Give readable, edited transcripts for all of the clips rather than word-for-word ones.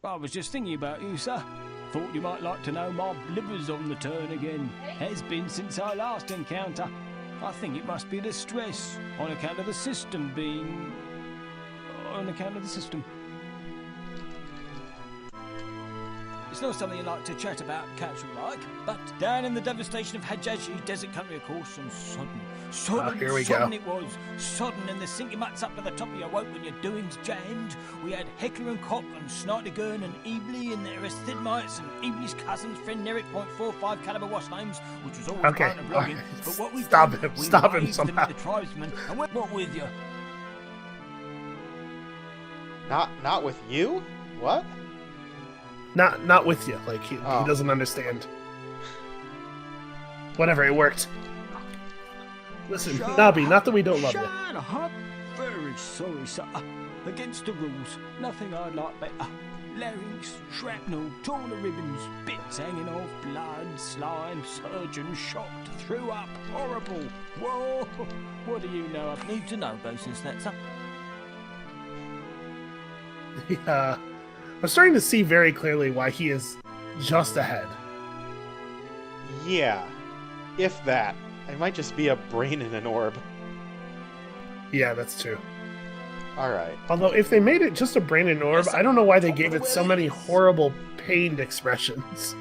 I was just thinking about you, sir. Thought you might like to know my liver's on the turn again. Has been since our last encounter. I think it must be the stress, on account of the system being... on account of the system. It's not something you like to chat about casual-like, but down in the devastation of Hajaji desert country, of course, and sodden it was. Sodden, and the sinking mutts up to the top of your rope when your doings jammed. We had Heckler and Cock and Snydergurn and Ebly and their Asthidmites and Ebly's cousin's friend Eric .45 caliber wash names, which was always part of blogging. But what we Stop him somehow. The tribesmen, and we're not with you. Not with you? What? Not with you. Like, he doesn't understand. Whatever, it worked. Listen, Nobby, not that we don't love you. Shut up! Very sorry, sir. Against the rules. Nothing I like better. Larynx, shrapnel, torn to ribbons, bits hanging off, blood, slime, surgeon, shocked, threw up, horrible. Whoa! What do you know? I need to know, Bosun Snetzer. Yeah. I'm starting to see very clearly why he is just ahead. Yeah. If that. It might just be a brain in an orb. Yeah, that's true. Alright. Although, if they made it just a brain and orb, I don't know why they gave it so many horrible, pained expressions.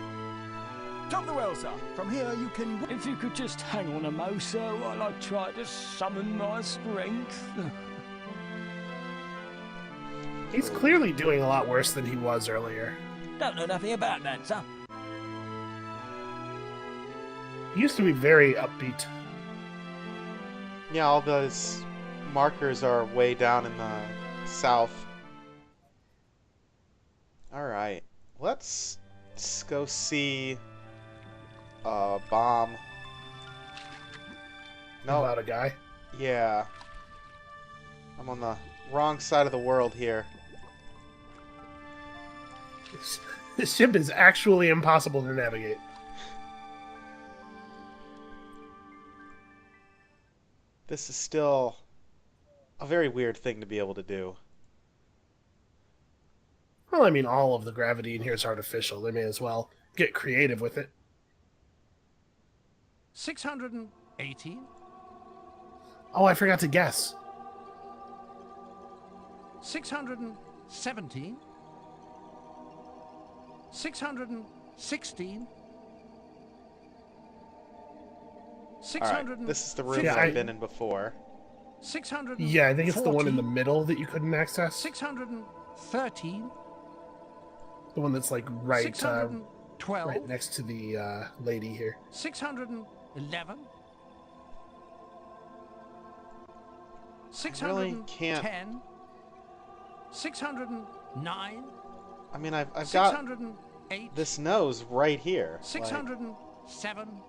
Top the well, sir. From here you can... If you could just hang on a mo, sir, while I try to summon my strength. He's clearly doing a lot worse than he was earlier. Don't know nothing about that, sir. He used to be very upbeat. Yeah, all those markers are way down in the south. Alright. Let's go see Bomb. No. About a guy. Yeah. I'm on the wrong side of the world here. This ship is actually impossible to navigate. This is still a very weird thing to be able to do. Well, I mean, all of the gravity in here is artificial. They may as well get creative with it. 618. Oh, I forgot to guess. 617. 616. Alright, this is the room that I've been in before. 600. Yeah, I think it's the one in the middle that you couldn't access. 613. The one that's like right, 612. right next to the lady here. 611. I 610. really can't. 609. I mean, I've got 608. this nose right here. 607.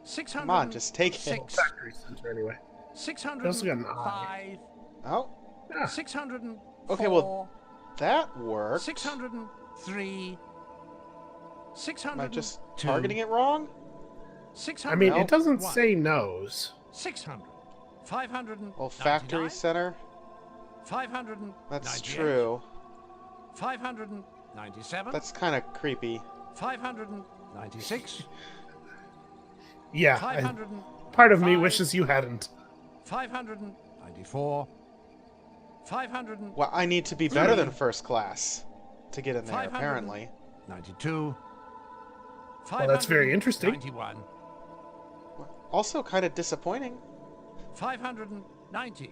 600. Come on, just take it. Factory center anyway. 605. Oh. Yeah. 604. Okay, well, that worked. 603. 600. Am I just targeting it wrong? 600. I mean, it doesn't say nose. 600. 500. Well, factory center. 500. That's true. 597. That's kind of creepy. 596. Yeah, 500. part of me wishes you hadn't. 594. 500. Well, I need to be better than first class to get in there, apparently. 92. Well, that's very interesting. 91. Also kind of disappointing. 590.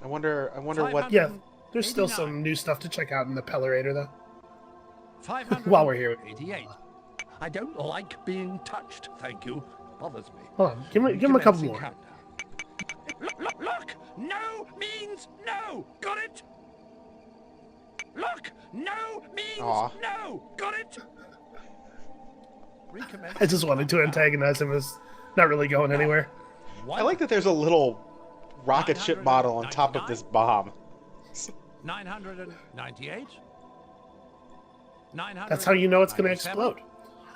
I wonder what... Yeah, there's still some new stuff to check out in the Pellerator, though. 588. While we're here. I don't like being touched, thank you. Bothers me. Hold on, give him a couple more. Look! No means no! Got it? Look! No means no! Got it? Recommence. I just wanted to antagonize him as not really going anywhere. I like that there's a little rocket ship model on top of this bomb. 998. That's how you know it's going to explode.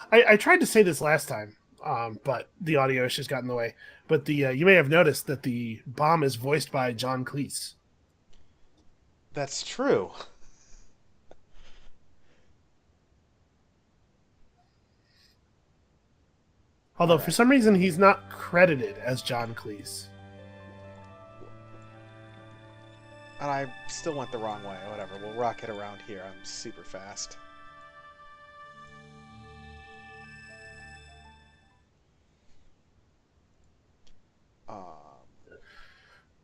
I tried to say this last time, but the audio issues got in the way. But the you may have noticed that the bomb is voiced by John Cleese. That's true. Although for some reason he's not credited as John Cleese. And I still went the wrong way. Whatever. We'll rock it around here. I'm super fast.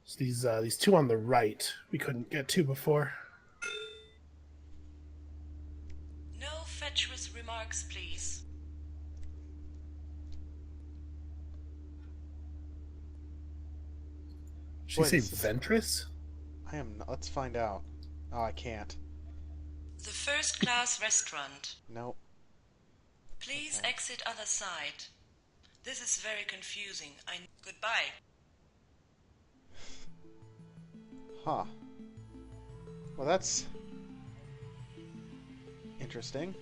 So these two on the right we couldn't get to before. No fatuous remarks, please. Should she say Ventress? I am not. Let's find out. Oh, I can't. The first class restaurant. Nope. Please exit other side. This is very confusing. Goodbye. Huh. Well, that's interesting.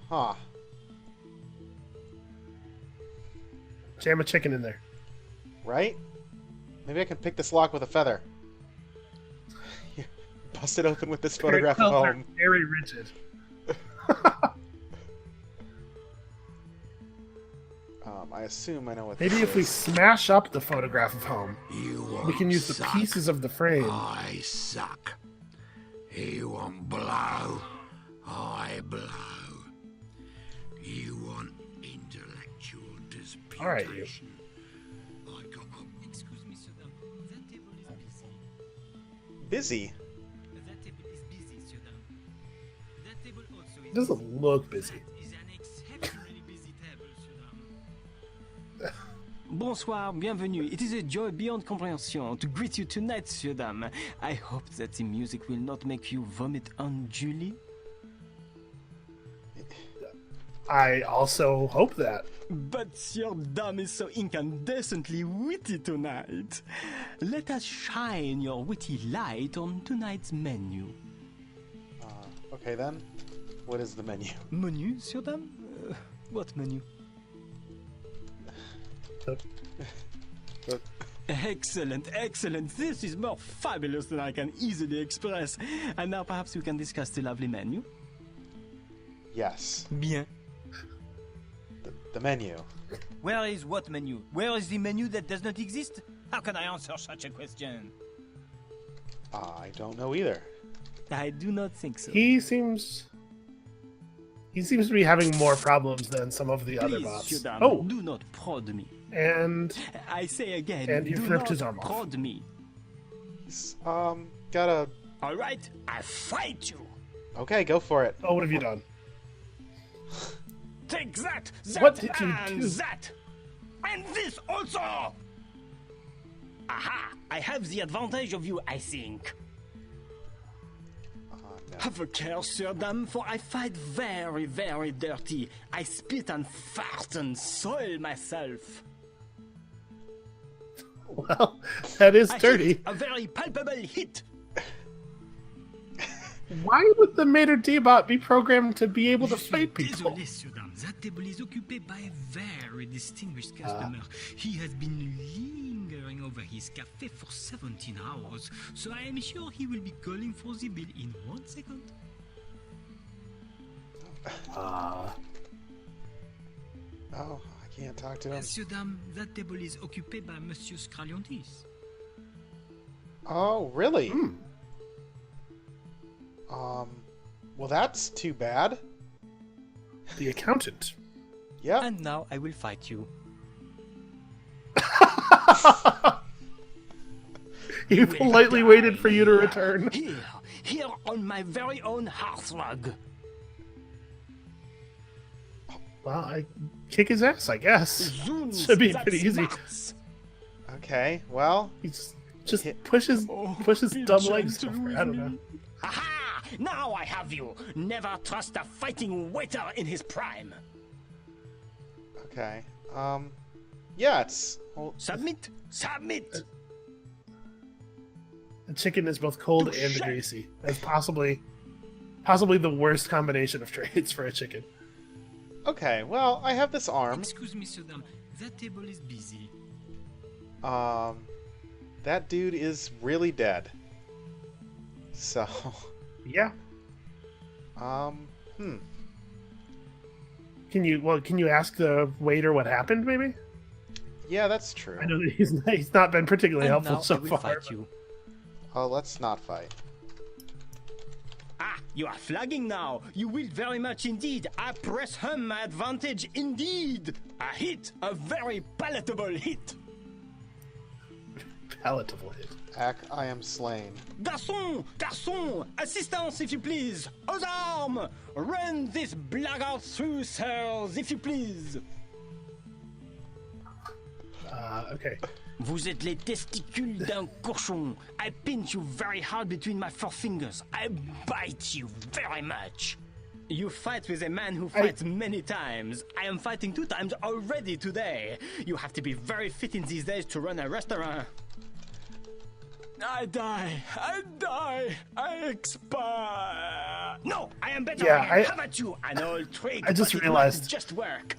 Huh. Jam a chicken in there. Right? Maybe I can pick this lock with a feather. Bust it open with this photograph of home. Very rigid. I assume I know what Maybe this if we is. smash up the photograph of home, we can use the pieces of the frame. I suck. You want blow, I blow. You want intellectual disputation. All right, you. I got a... Excuse me, sir. That table is busy. Busy? That table is busy, sir. That table also is It doesn't look busy. That is an exceptionally busy table, sir. Bonsoir, bienvenue. It is a joy beyond comprehension to greet you tonight, Sir Dame. I hope that the music will not make you vomit unduly. I also hope that. But Sir Dame is so incandescently witty tonight. Let us shine your witty light on tonight's menu. Okay then. What is the menu? Menu, Sir Dame? What menu? Excellent, excellent. This is more fabulous than I can easily express. And now perhaps we can discuss the lovely menu. Yes. Bien. The menu. Where is what menu? Where is the menu that does not exist? How can I answer such a question? I don't know either. I do not think so. He seems to be having more problems than some of the other Please, bots. Sir Dame, Oh, do not prod me. and I say again, And he do flipped not his arm off. prod me. Gotta... All right, I fight you. Okay, go for it. oh, what have you done? Take that, What did you and do? that, and this also. Aha! I have the advantage of you, I think. No. Have a care, Sir Dame, for I fight very, very dirty. I spit and fart and soil myself. Well, that is I dirty. hit a very palpable hit. Why would the Mater D-bot be programmed to be able to fight people? Désolé, Sir Dame. That table is occupied by a very distinguished customer. He has been lingering over his cafe for 17 hours, so I am sure he will be calling for the bill in 1 second. Oh, I can't talk to him. Sir Dame, that table is occupied by Monsieur Scraliontis. Oh, really? Hmm. Well, that's too bad. The accountant. Yeah. And now I will fight you. He politely waited for you to return. Here on my very own hearthrug. Well, I kick his ass, I guess. Zoons, Should be that's pretty easy. nuts. Okay, well, He's just pushes Be dumb legs gentle over. with I don't me. know. Aha! Now I have you. Never trust a fighting waiter in his prime. okay. Yeah, it's... Well, Submit! Submit! The chicken is both cold and greasy. That's possibly the worst combination of traits for a chicken. okay, well, I have this arm. Excuse me, Sir Dame. That table is busy. That dude is really dead. So, Yeah. Can you ask the waiter what happened, maybe? Yeah, that's true. I know that he's not been particularly And helpful now so I will far. fight you. Oh, let's not fight. Ah, you are flagging now. You will very much indeed. I press home my advantage indeed. A hit, a very palatable hit. Palatable hit. Ack, I am slain. Garçon, garçon, assistance if you please. Aux armes, run this blackguard through, sirs, if you please. Okay. Vous êtes les testicules d'un cochon. I pinch you very hard between my forefingers. I bite you very much. You fight with a man who fights many times. I am fighting 2 times already today. You have to be very fit in these days to run a restaurant. I die, I expire. No, I am better. Yeah, How about you? An old trick. I just but it realized- might just work.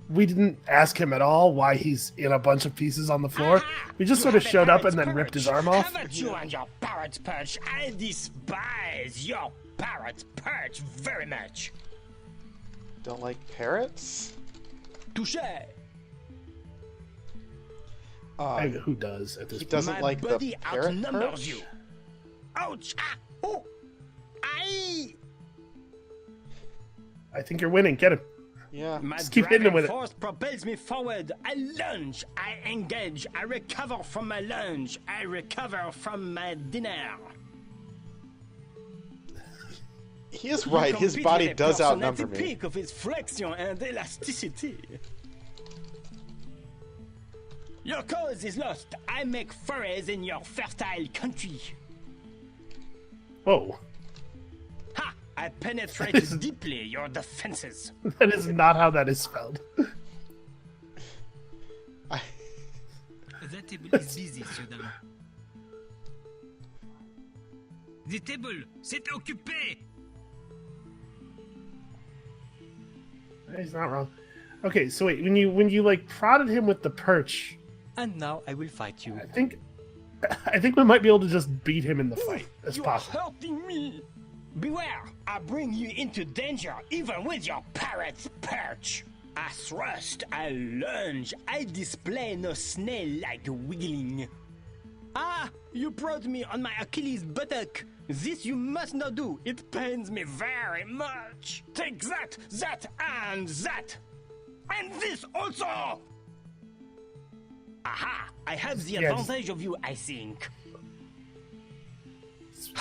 We didn't ask him at all why he's in a bunch of pieces on the floor. We just sort of showed up and then ripped his arm off. How about you and your parrot's perch? I despise your parrot's perch very much. Don't like parrots? Touché. Who does at this He point? doesn't My like the body parrot outnumbers perch? you. Ouch! Ah! Oh! Aye! I think you're winning. Get him. Yeah. My Just keep hitting him driving with it. force propels me forward. I lunge. I engage. I recover from my lunge. I recover from my dinner. He is right. His Compete body with a does person outnumber at the me. peak of his flexion and elasticity. Your cause is lost. I make forays in your fertile country. Whoa. Ha! I penetrate deeply your defenses. That is not how that is spelled. The table is busy, Sodam. The table, c'est occupé. He's not wrong. Okay, so wait, when you like prodded him with the perch, And now I will fight you. I think we might be able to just beat him in the fight. That's You possible. are hurting me. Beware! I bring you into danger, even with your parrot's perch. I thrust, I lunge, I display no snail-like wiggling. Ah! You prod me on my Achilles buttock. This you must not do. It pains me very much. Take that, that, and that. And this also! Aha! I have the Yeah, advantage of you, I think.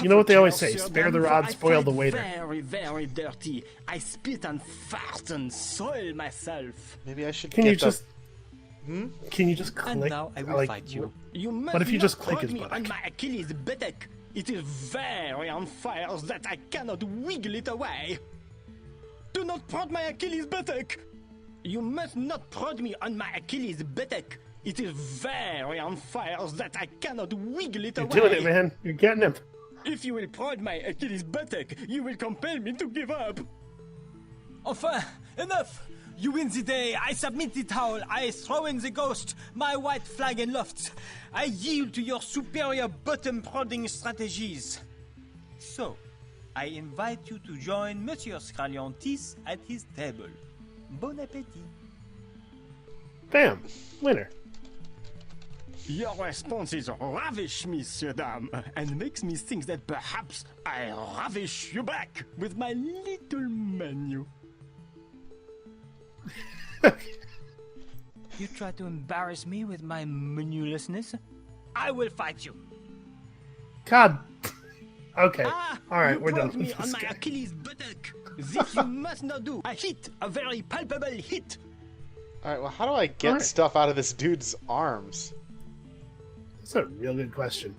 You know what they always say, Sir spare the Danvers, rod, I spoil the fight waiter. Very, very dirty. I spit and fart and soil myself. Maybe I should Can get you the... just Can you just click? And now I will like, fight you. You must What if you not just click prod his me buttock? on my Achilles buttock. It is very on fire that I cannot wiggle it away. Do not prod my Achilles buttock. You must not prod me on my Achilles buttock. It is very on fire that I cannot wiggle it You're away. doing it, man. You're getting him. If you will prod my Achilles buttock, you will compel me to give up. Enfin, enough! You win the day. I submit the towel. I throw in the ghost. My white flag and lofts. I yield to your superior bottom prodding strategies. So, I invite you to join Monsieur Scraliontis at his table. Bon appétit. Bam. Winner. Your responses ravish me, Sir Dame, and makes me think that perhaps I ravish you back with my little menu. You try to embarrass me with my menulessness? I will fight you. God. Okay. Ah, All right, you we're done prod me with on this my guy. Achilles buttock. This you must not do. A hit, a very palpable hit. Alright, well, how do I get Alright. stuff out of this dude's arms? That's a real good question.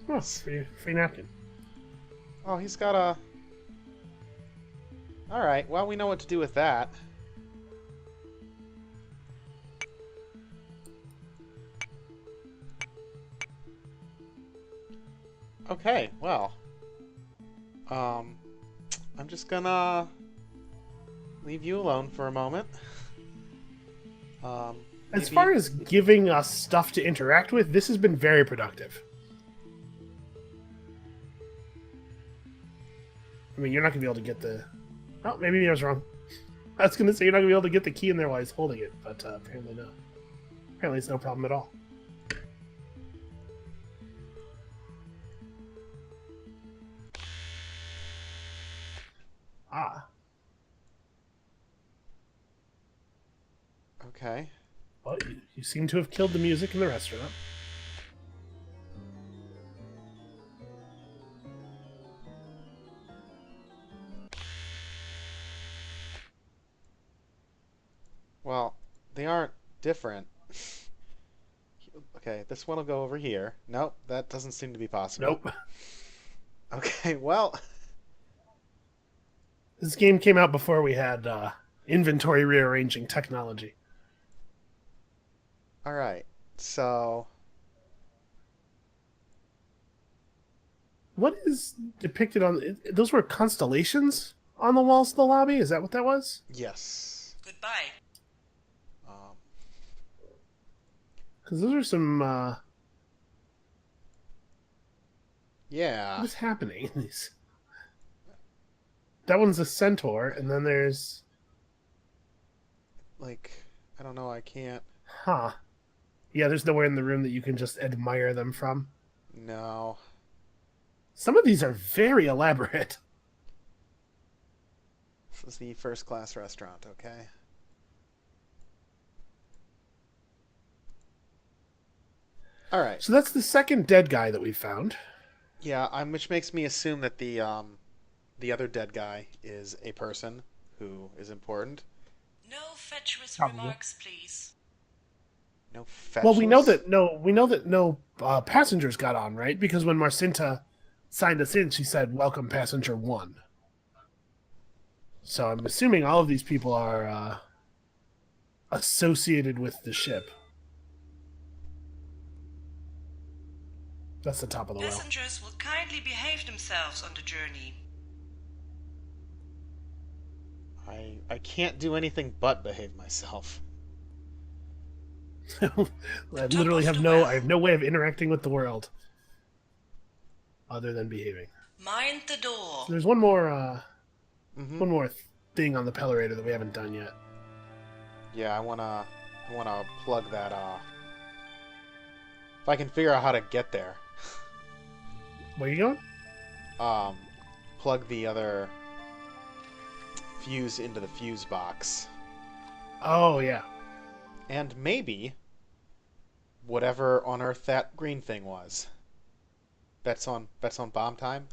Oh, free napkin. Oh, he's got a... Alright, well, we know what to do with that. Okay, well... I'm just gonna... leave you alone for a moment. As Maybe- far as giving us stuff to interact with, this has been very productive. I mean, you're not going to be able to get the... Oh, maybe I was wrong. I was going to say you're not going to be able to get the key in there while he's holding it, but apparently not. Apparently it's no problem at all. Ah. Okay. Well, you seem to have killed the music in the restaurant. Well, they aren't different. Okay, this one will go over here. Nope, that doesn't seem to be possible. Nope. Okay, well... This game came out before we had inventory rearranging technology. Alright, so... What is depicted on... Those were constellations on the walls of the lobby? Is that what that was? Yes. Goodbye. Because those are some... Yeah. What is happening in these? That one's a centaur, and then there's... Like, I don't know, I can't... Huh. Yeah, there's nowhere in the room that you can just admire them from. No. Some of these are very elaborate. This is the first-class restaurant, okay? Alright. So that's the second dead guy that we found. Yeah, which makes me assume that the other dead guy is a person who is important. No fatuous Probably. remarks, please. No fetches? Well, we know that no passengers got on, right? Because when Marcinta signed us in, she said, "Welcome, passenger 1." So I'm assuming all of these people are associated with the ship. That's the top of the well. Passengers will kindly behave themselves on the journey. I can't do anything but behave myself. I literally have I have no way of interacting with the world other than behaving. Mind the door. So there's one more thing on the Pellerator that we haven't done yet. Yeah, I wanna plug that. If I can figure out how to get there. Where are you going? Plug the other fuse into the fuse box. Oh yeah. And maybe whatever on Earth that green thing was. That's on bomb time?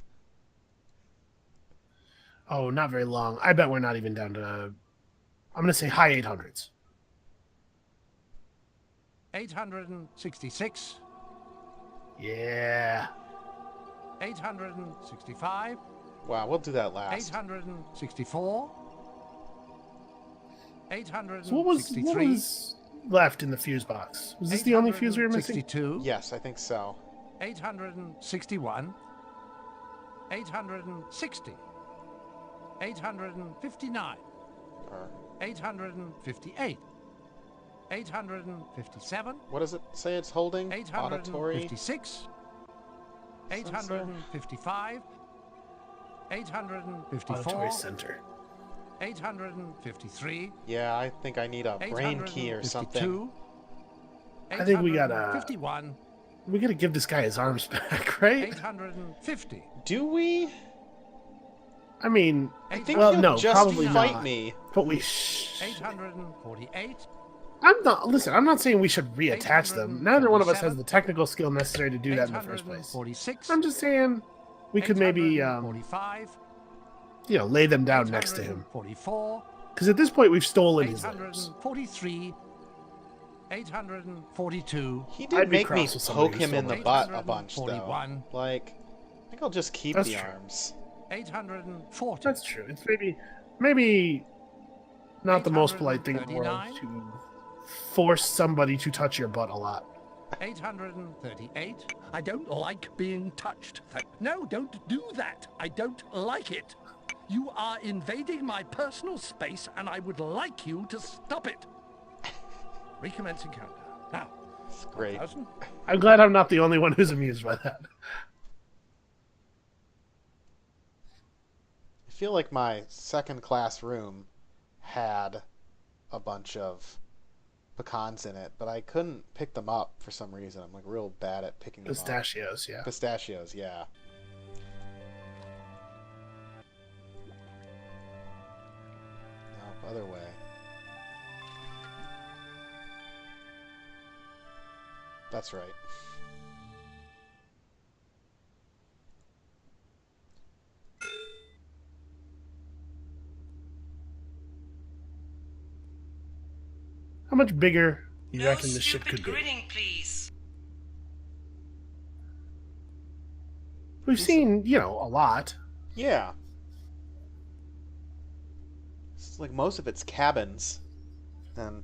Oh, not very long. I bet we're not even down to... I'm going to say high 800s. 866. Yeah. 865. Wow, we'll do that last. 864. 863. So what was left in the fuse box? Was this the only fuse we were missing? 862. Yes, I think so. 861. 860. 859. 858. 857. What does it say it's holding? Auditory? 856. 855. 854. Auditory center. 853. Yeah, I think I need a brain key or something. I think we gotta 51. We gotta give this guy his arms back, right? 850. Do we? I mean, I think well, he'll no, just probably fight not. me. But we 848. I'm not saying we should reattach them. Neither one of us has the technical skill necessary to do that in the first place. 46. I'm just saying we could maybe 45. lay them down next to him. 44. Because at this point we've stolen his limbs. 843. 842. He I'd did be make me cross with somebody poke who him in the stole butt a bunch, though. 841. Like, I think I'll just keep That's the true. arms. 840. That's true. It's maybe not the most polite thing in the world 839. to force somebody to touch your butt a lot. 838. I don't like being touched. No, don't do that. I don't like it. You are invading my personal space, and I would like you to stop it. Recommencing countdown. Now, It's great. 1,000. I'm glad I'm not the only one who's amused by that. I feel like my second class room had a bunch of pecans in it, but I couldn't pick them up for some reason. I'm like real bad at picking them up. Pistachios, yeah. Pistachios, yeah. No, other way. That's right. How much bigger you No reckon this ship stupid could be? grinning, please. We've seen, you know, a lot. Yeah. It's like most of it's cabins and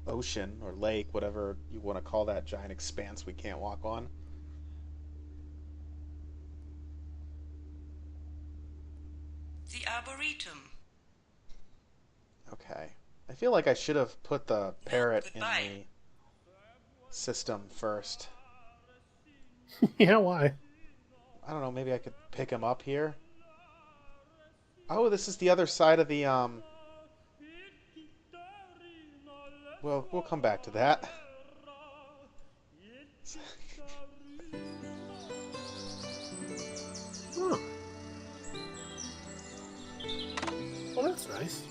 ocean or lake, whatever you want to call that giant expanse we can't walk on. The Arboretum. Okay. I feel like I should have put the parrot in goodbye. the system first. Yeah, why? I don't know, maybe I could pick him up here. Oh, this is the other side of the, Well, we'll come back to that. Oh. Well, that's nice.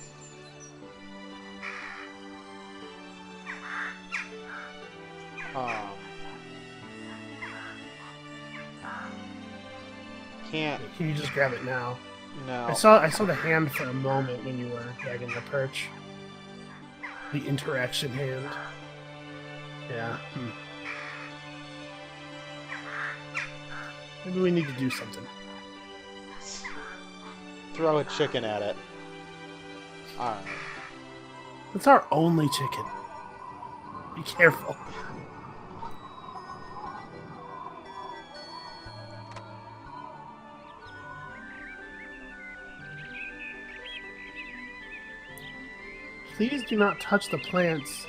Can't. Can you just grab it now? No. I saw the hand for a moment when you were dragging the perch. The interaction hand. Yeah. Maybe we need to do something. Throw a chicken at it. Alright. It's our only chicken. Be careful. Please do not touch the plants.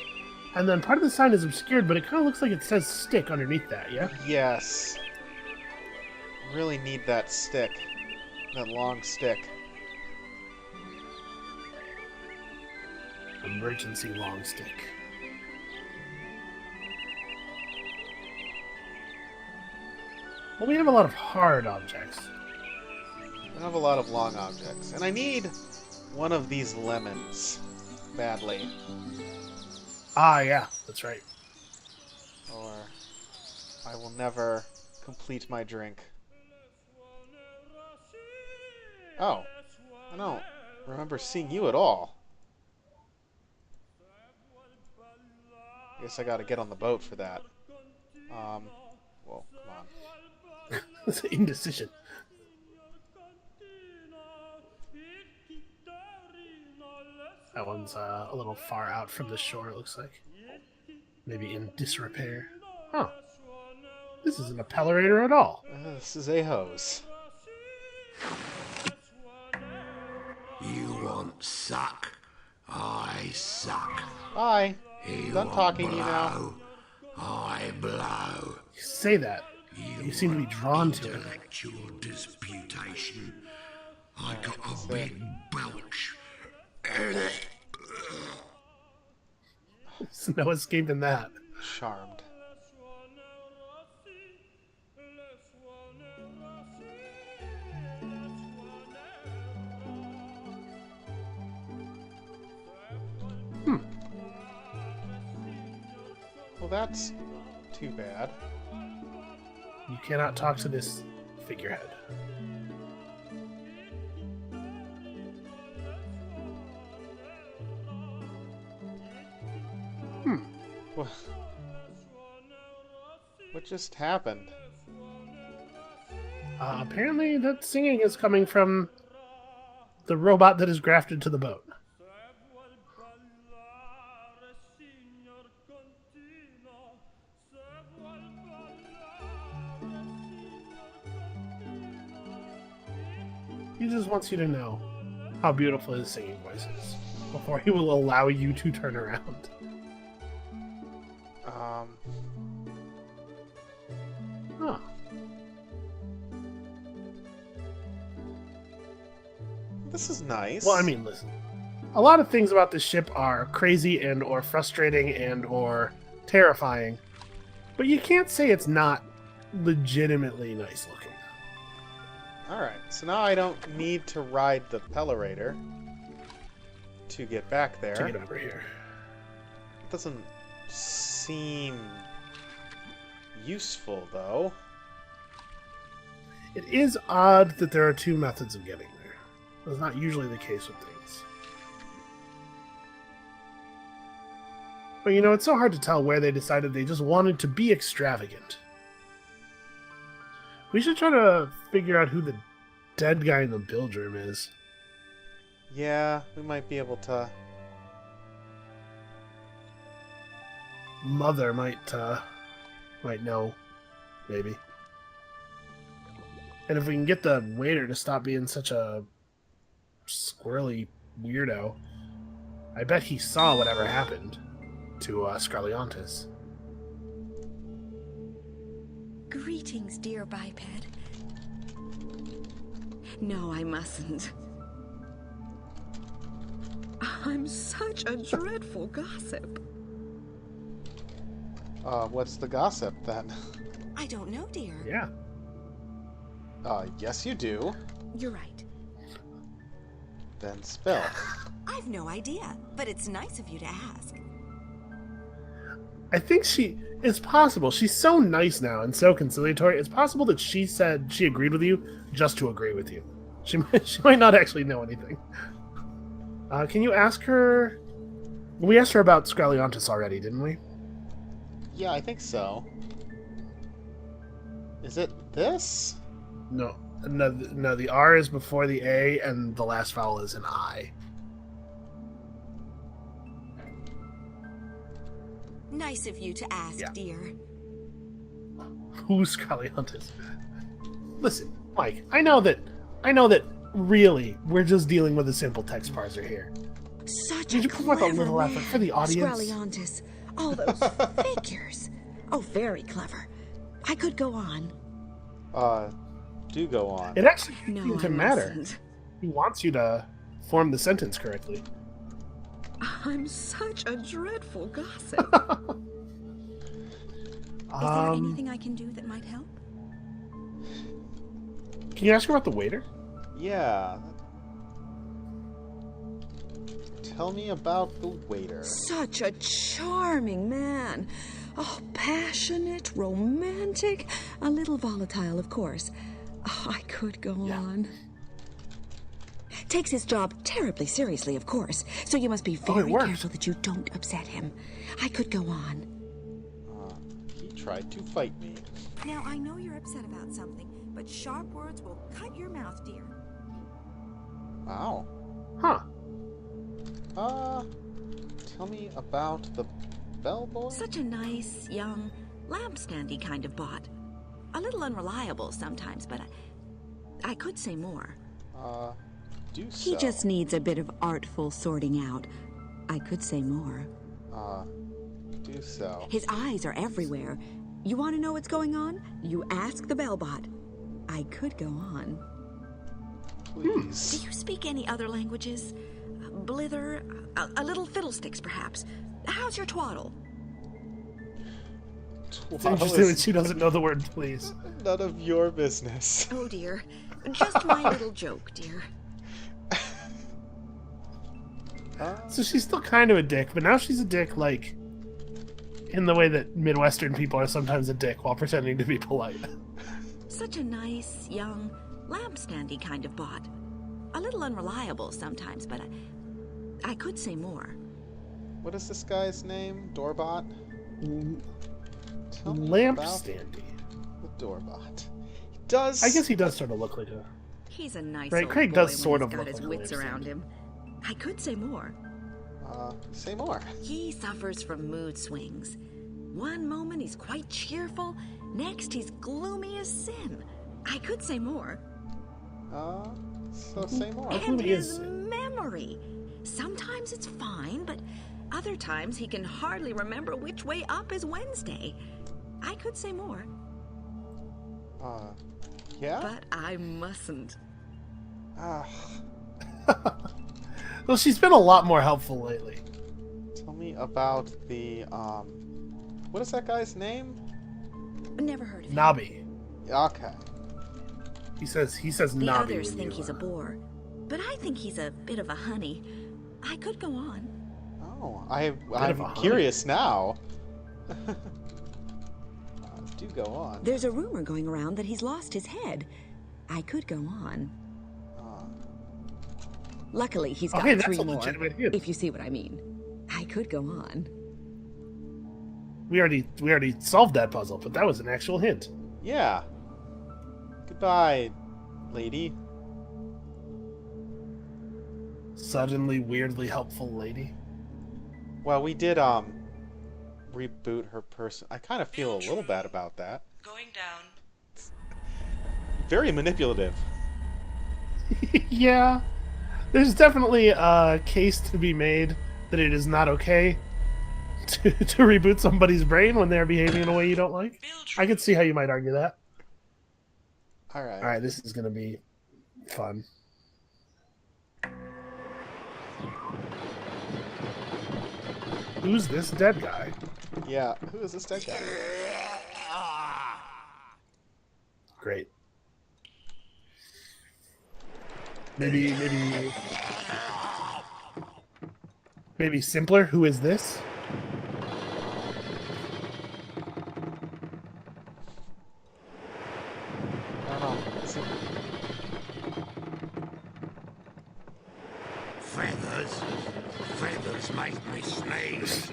And then part of the sign is obscured, but it kind of looks like it says stick underneath that, yeah? Yes. Really need that stick. That long stick. Emergency long stick. Well, we have a lot of hard objects. I have a lot of long objects. And I need one of these lemons. Badly. Ah, yeah, that's right. Or I will never complete my drink. Oh. I don't remember seeing you at all. Guess I gotta get on the boat for that. Well, come on. It's an indecision. That one's a little far out from the shore, it looks like. Maybe in disrepair. Huh. This isn't a pellarator at all. This is a hose. You want suck? I suck. Bye. You Done want talking to you blow? now. I blow. You say that. You seem to be drawn to it. Intellectual disputation. I got a big belch. There's no escaping that. Charmed. Well, that's too bad. You cannot talk to this figurehead. What just happened? Apparently that singing is coming from the robot that is grafted to the boat. He just wants you to know how beautiful his singing voice is before he will allow you to turn around. Huh. This is nice. Well, I mean, listen. a lot of things about this ship are crazy and or frustrating and or terrifying, but you can't say it's not legitimately nice looking. Alright, so now I don't need to ride the Pellerator to get back there. To get over here. It doesn't seem useful, though. It is odd that there are two methods of getting there. That's not usually the case with things. But you know, it's so hard to tell where they decided they just wanted to be extravagant. We should try to figure out who the dead guy in the bilge room is. Yeah, we might be able to... Mother might know, maybe. And if we can get the waiter to stop being such a squirrely weirdo, I bet he saw whatever happened to Scarleontis. Greetings, dear biped. No, I mustn't. I'm such a dreadful gossip. What's the gossip, then? I don't know, dear. Yeah. Yes you do. You're right. Then spill. I've no idea, but it's nice of you to ask. I think it's possible. She's so nice now and so conciliatory. It's possible that she said she agreed with you just to agree with you. She might not actually know anything. Can you ask her... We asked her about Scarleontis already, didn't we? Yeah, I think so. Is it this? No, the R is before the A, and the last vowel is an I. Nice of you to ask, dear. Who's Scarleontis? Listen, Mike, I know that really we're just dealing with a simple text parser here. Such Did a you put like a little man, effort for the audience? Scarleontis. All those figures. Oh, very clever. I could go on. Do go on. It actually No, doesn't I matter. mustn't. He wants you to form the sentence correctly. I'm such a dreadful gossip. Is there anything I can do that might help? Can you ask her about the waiter? Yeah. Tell me about the waiter. Such a charming man. Oh, passionate, romantic, a little volatile, of course. Oh, I could go on. Takes his job terribly seriously, of course, so you must be very careful that you don't upset him. I could go on. He tried to fight me. Now, I know you're upset about something, but sharp words will cut your mouth, dear. Wow. Huh. Tell me about the bellboy? Such a nice, young, lampstandy kind of bot. A little unreliable sometimes, but I could say more. Do so. He just needs a bit of artful sorting out. I could say more. Do so. His eyes are everywhere. You want to know what's going on? You ask the bellbot. I could go on. Please. Do you speak any other languages? Blither? A little fiddlesticks, perhaps? How's your twaddle? It's interesting that she doesn't know the word please. None of your business. Oh, dear. Just my little joke, dear. So she's still kind of a dick, but now she's a dick, like, in the way that Midwestern people are sometimes a dick while pretending to be polite. Such a nice, young, lampstandy kind of bot. A little unreliable sometimes, but I could say more. What is this guy's name? Doorbot? Tell me Lampstandy. about the Doorbot. He does... I guess he does sort of look like a... He's a nice Right, old Craig boy does when sort he's of got look his like a wits lampstand. around him. I could say more. Say more. He suffers from mood swings. One moment he's quite cheerful, next he's gloomy as sin. I could say more. So say more. And his memory. Sometimes it's fine, but other times he can hardly remember which way up is Wednesday. I could say more. Yeah? But I mustn't. Well, she's been a lot more helpful lately. Tell me about the what is that guy's name? Never heard of him. Nobby. Okay. He says The Nobby. others think he's a bore, but I think he's a bit of a honey. I could go on. Oh, I'm curious now. Do go on. There's a rumor going around that he's lost his head. I could go on. Luckily, he's got Okay, that's 3 a more, legitimate hint. if you see what I mean. I could go on. We already solved that puzzle, but that was an actual hint. Yeah. Goodbye, lady. Suddenly, weirdly helpful lady. Well, we did reboot her person. I kind of feel a little bad about that. Going down. Very manipulative. Yeah. There's definitely a case to be made that it is not okay to reboot somebody's brain when they're behaving in a way you don't like. I could see how you might argue that. All right. All right, this is going to be fun. Who's this dead guy? Yeah, who is this dead guy? Great. Maybe simpler. Who is this? I don't know. Feathers make me sneeze.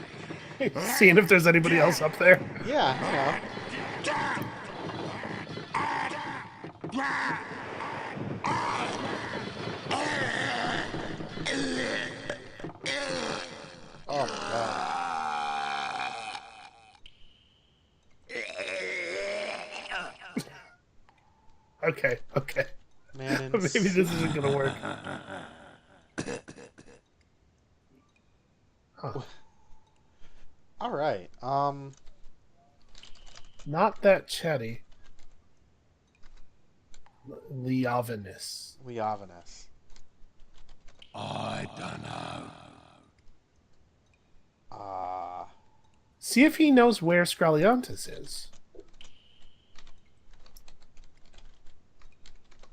Seeing if there's anybody else up there. Yeah, Oh my god. Okay. Man, Maybe this isn't gonna work. Huh. All right. Not that chatty. Leovinus. I don't know. See if he knows where Scrolliantis is.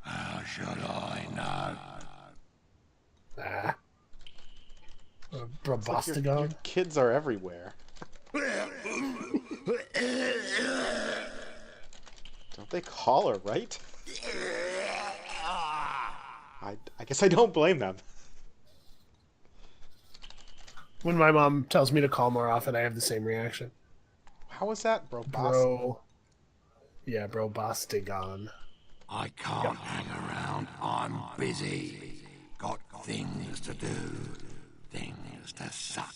How should I know? Brabastigon. Your kids are everywhere. Don't they call her, right? I guess I don't blame them. When my mom tells me to call more often, I have the same reaction. How was that, bro? Brabastigon. I can't hang around. I'm busy. Got things to do. Things to suck.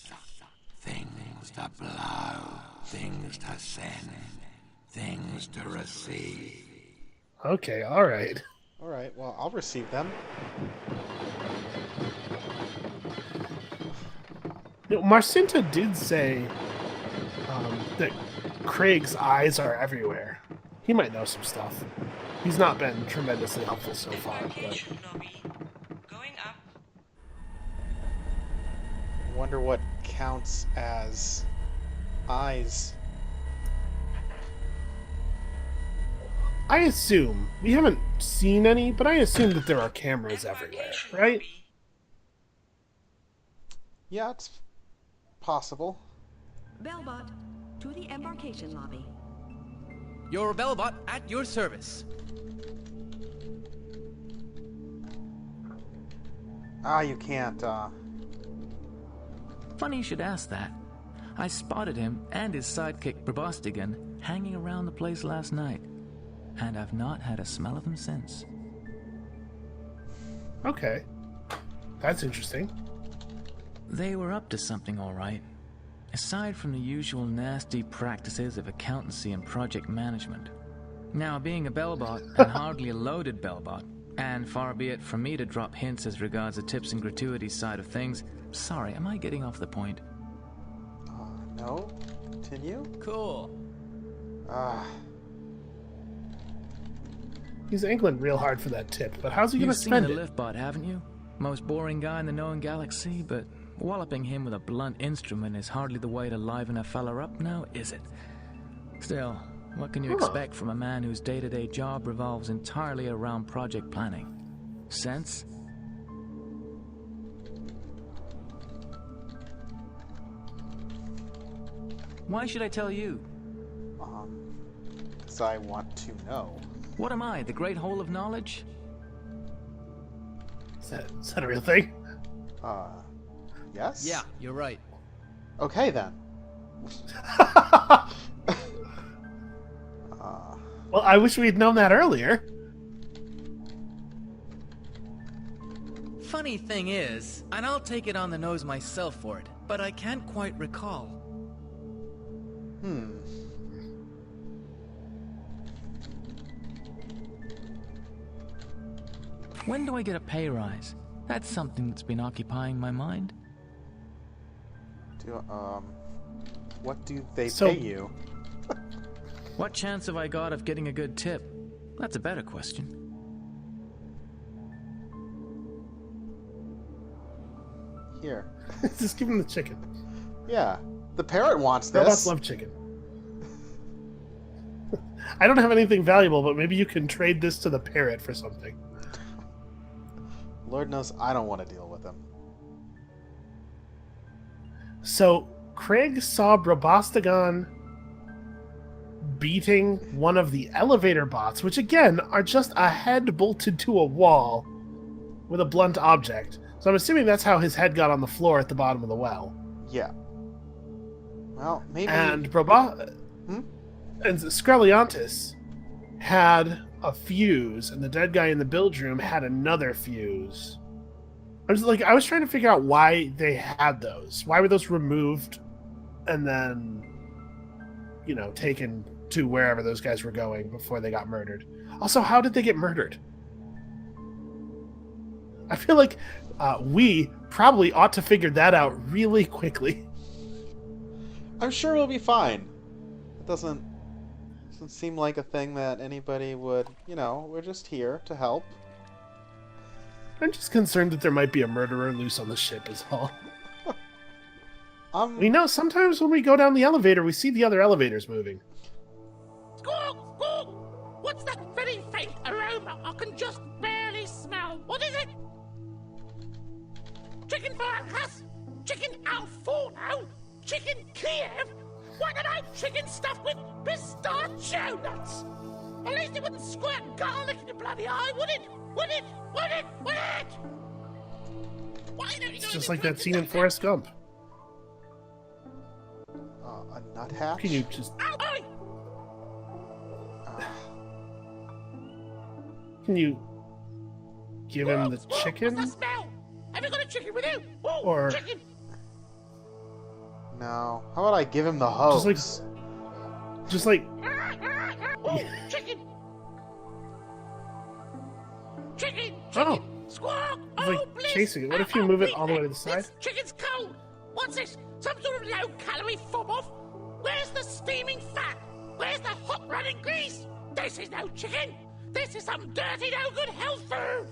Things to blow. Things to send. Things to receive. Okay, alright. Alright, well, I'll receive them. Marcinta did say that Craig's eyes are everywhere. He might know some stuff. He's not been tremendously helpful so far, but... Going up. I wonder what counts as eyes. I assume, we haven't seen any, but I assume that there are cameras everywhere, right? Yeah, it's possible. Bellbot, to the embarkation lobby. Your Bellbot at your service. You can't, Funny you should ask that. I spotted him and his sidekick Brabastigan hanging around the place last night, and I've not had a smell of them since. Okay. That's interesting. They were up to something, all right. Aside from the usual nasty practices of accountancy and project management. Now, being a Bellbot, and hardly a loaded Bellbot, and far be it from me to drop hints as regards the tips and gratuities side of things, sorry, am I getting off the point? No. Continue? Cool. He's angling real hard for that tip, but how's he going to You've seen spend the it? lift bot, haven't you? Most boring guy in the known galaxy, but walloping him with a blunt instrument is hardly the way to liven a fella up now, is it? Still, what can you expect from a man whose day-to-day job revolves entirely around project planning? Sense? Why should I tell you? Because I want to know. What am I, the great hole of knowledge? Is that a real thing? Yes? Yeah, you're right. Okay, then. Well, I wish we'd known that earlier. Funny thing is, and I'll take it on the nose myself for it, but I can't quite recall. When do I get a pay rise? That's something that's been occupying my mind. What do they pay you? What chance have I got of getting a good tip? That's a better question. Here. Just give him the chicken. Yeah. The parrot wants Robots this. love chicken. I don't have anything valuable, but maybe you can trade this to the parrot for something. Lord knows I don't want to deal with him. So, Craig saw Brobostagon beating one of the elevator bots, which again are just a head bolted to a wall with a blunt object. So I'm assuming that's how his head got on the floor at the bottom of the well. Yeah. Well, maybe... And and Skreliontis had a fuse, and the dead guy in the bilge room had another fuse. I was trying to figure out why they had those. Why were those removed and then, taken to wherever those guys were going before they got murdered? Also, how did they get murdered? I feel like we probably ought to figure that out really quickly. I'm sure we'll be fine. It doesn't seem like a thing that anybody would, we're just here to help. I'm just concerned that there might be a murderer loose on the ship is all. We know sometimes when we go down the elevator, we see the other elevators moving. Squawk! Squawk! What's that very faint aroma I can just barely smell? What is it? Chicken Focus? Chicken Alforno? Chicken Kiev? What about chicken stuffed with pistachio nuts? At least it wouldn't squirt garlic in your bloody eye, would it? Would it? Would it? Would it? Why don't you It's just like that scene in Forrest Gump. A nuthatch? Can you just... Can you give him the chicken? What's that smell? Have you got a chicken with you? Oh, Or... chicken. No. How about I give him the hose? Just like... Oh, chicken. Chicken. Oh. Squawk. It's Oh, like bliss. chasing it. What if you move it all the way to the side? This chicken's cold. What's this? Some sort of low-calorie fob-off? Where's the steaming fat? Where's the hot running grease? This is no chicken. This is some dirty, no-good health food.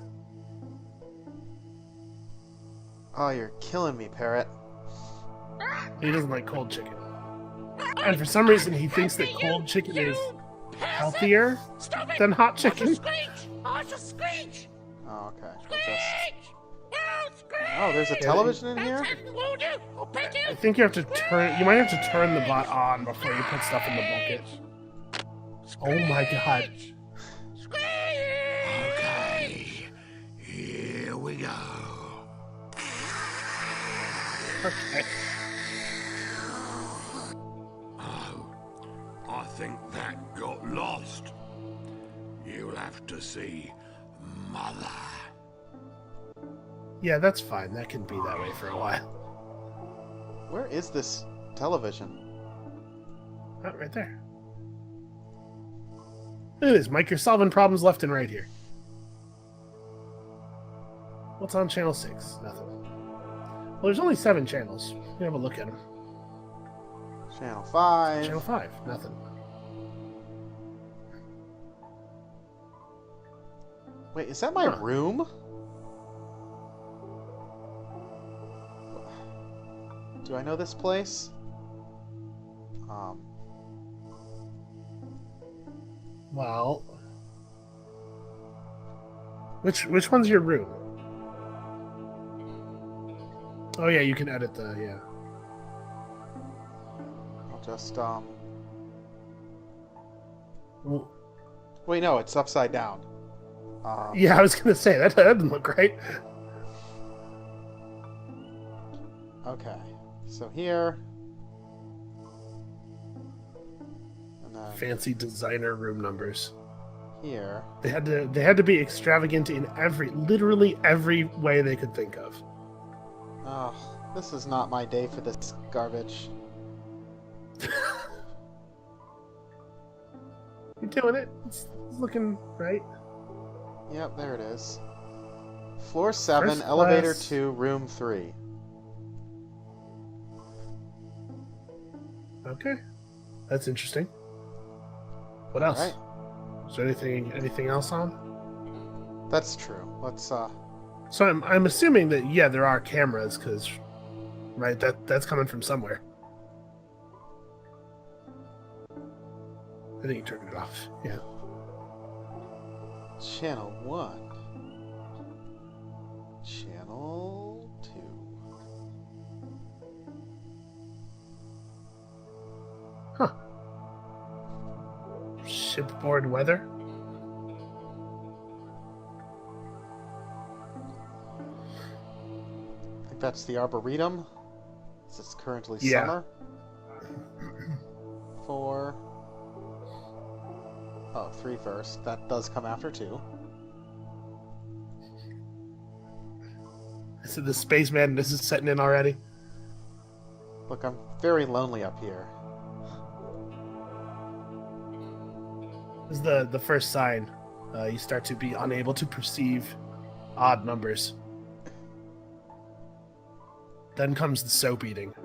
Oh, you're killing me, parrot. He doesn't like cold chicken. And for some reason, he thinks that cold chicken is healthier than hot chicken. Oh, it's a screech. Oh, okay. Screech. Oh, screech. Oh, there's a television in here? I think you have to turn... You might have to turn the bot on before you put stuff in the bucket. Oh my god. Okay, here we go. Okay. Oh, I think that got lost. You'll have to see Mother. Yeah, that's fine. That can be that way for a while. Where is this television? Oh, right there. Look at this, Mike. You're solving problems left and right here. What's on channel 6? Nothing. Well, there's only 7 channels. You can have a look at them. Channel 5. Channel 5. Nothing. Wait, is that my room? Do I know this place? Well, which one's your room? Oh yeah, you can edit the I'll just Wait, no, it's upside down. Yeah, I was gonna say that didn't look right. Okay, so here. And then Fancy designer room numbers. here. They had to be extravagant in literally every way they could think of. Oh, this is not my day for this garbage. You're doing it. It's looking right. Yep, there it is. Floor 7, First elevator class. 2, room 3. Okay, that's interesting. What else? Right. Is there anything else on? That's true. Let's So I'm assuming that there are cameras because right that's coming from somewhere. I think you turned it off. Yeah. Channel 1. Channel 2. Huh. Shipboard weather. I think that's the Arboretum. This is currently Yeah. summer. 4. Oh, 3 first. That does come after 2. So the space madness is setting in already. Look, I'm very lonely up here. This is the first sign. You start to be unable to perceive odd numbers. Then comes the soap eating.